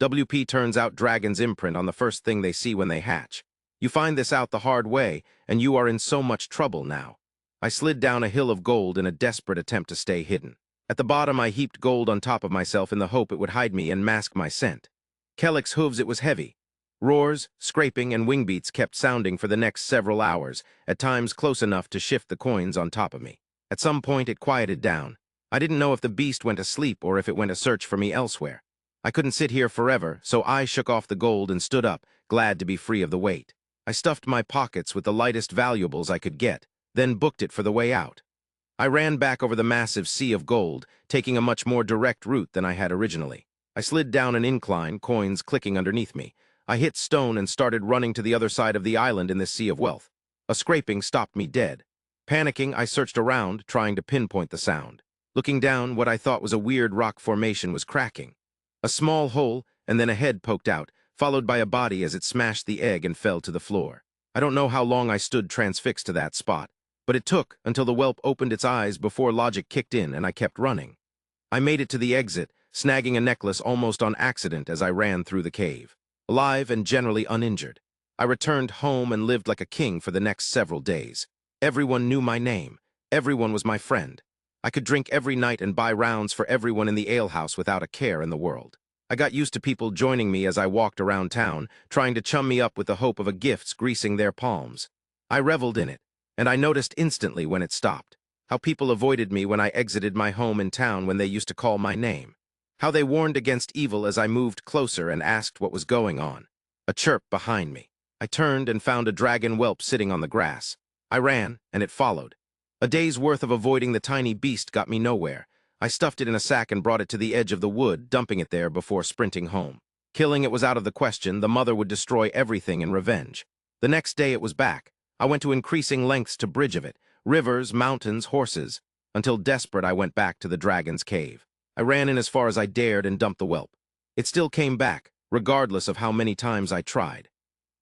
WP turns out dragons imprint on the first thing they see when they hatch. You find this out the hard way, and you are in so much trouble now. I slid down a hill of gold in a desperate attempt to stay hidden. At the bottom, I heaped gold on top of myself in the hope it would hide me and mask my scent. Kellick's hooves, it was heavy. Roars, scraping, and wing beats kept sounding for the next several hours, at times close enough to shift the coins on top of me. At some point, it quieted down. I didn't know if the beast went to sleep or if it went to search for me elsewhere. I couldn't sit here forever, so I shook off the gold and stood up, glad to be free of the weight. I stuffed my pockets with the lightest valuables I could get, then booked it for the way out. I ran back over the massive sea of gold, taking a much more direct route than I had originally. I slid down an incline, coins clicking underneath me. I hit stone and started running to the other side of the island in this sea of wealth. A scraping stopped me dead. Panicking, I searched around, trying to pinpoint the sound. Looking down, what I thought was a weird rock formation was cracking. A small hole, and then a head poked out, followed by a body as it smashed the egg and fell to the floor. I don't know how long I stood transfixed to that spot, but it took until the whelp opened its eyes before logic kicked in and I kept running. I made it to the exit, snagging a necklace almost on accident as I ran through the cave. Alive and generally uninjured. I returned home and lived like a king for the next several days. Everyone knew my name. Everyone was my friend. I could drink every night and buy rounds for everyone in the alehouse without a care in the world. I got used to people joining me as I walked around town, trying to chum me up with the hope of a gift's greasing their palms. I reveled in it, and I noticed instantly when it stopped. How people avoided me when I exited my home in town when they used to call my name. How they warned against evil as I moved closer and asked what was going on. A chirp behind me. I turned and found a dragon whelp sitting on the grass. I ran, and it followed. A day's worth of avoiding the tiny beast got me nowhere. I stuffed it in a sack and brought it to the edge of the wood, dumping it there before sprinting home. Killing it was out of the question. The mother would destroy everything in revenge. The next day it was back. I went to increasing lengths to bridge of it. Rivers, mountains, horses. Until desperate, I went back to the dragon's cave. I ran in as far as I dared and dumped the whelp. It still came back, regardless of how many times I tried.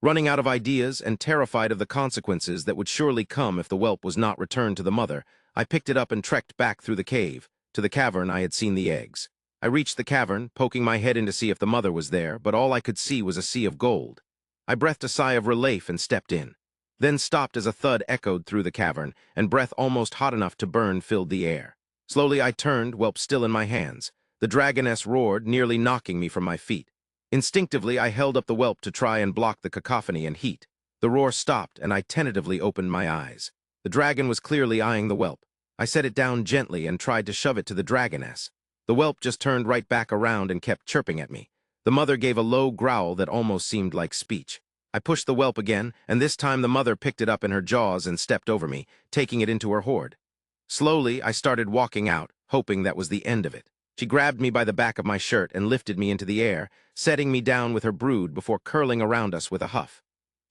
Running out of ideas and terrified of the consequences that would surely come if the whelp was not returned to the mother, I picked it up and trekked back through the cave, to the cavern I had seen the eggs. I reached the cavern, poking my head in to see if the mother was there, but all I could see was a sea of gold. I breathed a sigh of relief and stepped in, then stopped as a thud echoed through the cavern, and breath almost hot enough to burn filled the air. Slowly I turned, whelp still in my hands. The dragoness roared, nearly knocking me from my feet. Instinctively, I held up the whelp to try and block the cacophony and heat. The roar stopped, and I tentatively opened my eyes. The dragon was clearly eyeing the whelp. I set it down gently and tried to shove it to the dragoness. The whelp just turned right back around and kept chirping at me. The mother gave a low growl that almost seemed like speech. I pushed the whelp again, and this time the mother picked it up in her jaws and stepped over me, taking it into her hoard. Slowly, I started walking out, hoping that was the end of it. She grabbed me by the back of my shirt and lifted me into the air, setting me down with her brood before curling around us with a huff.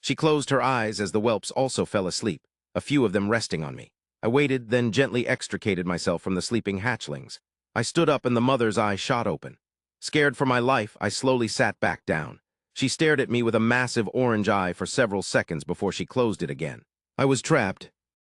She closed her eyes as the whelps also fell asleep, a few of them resting on me. I waited, then gently extricated myself from the sleeping hatchlings. I stood up and the mother's eyes shot open. Scared for my life, I slowly sat back down. She stared at me with a massive orange eye for several seconds before she closed it again. I was trapped,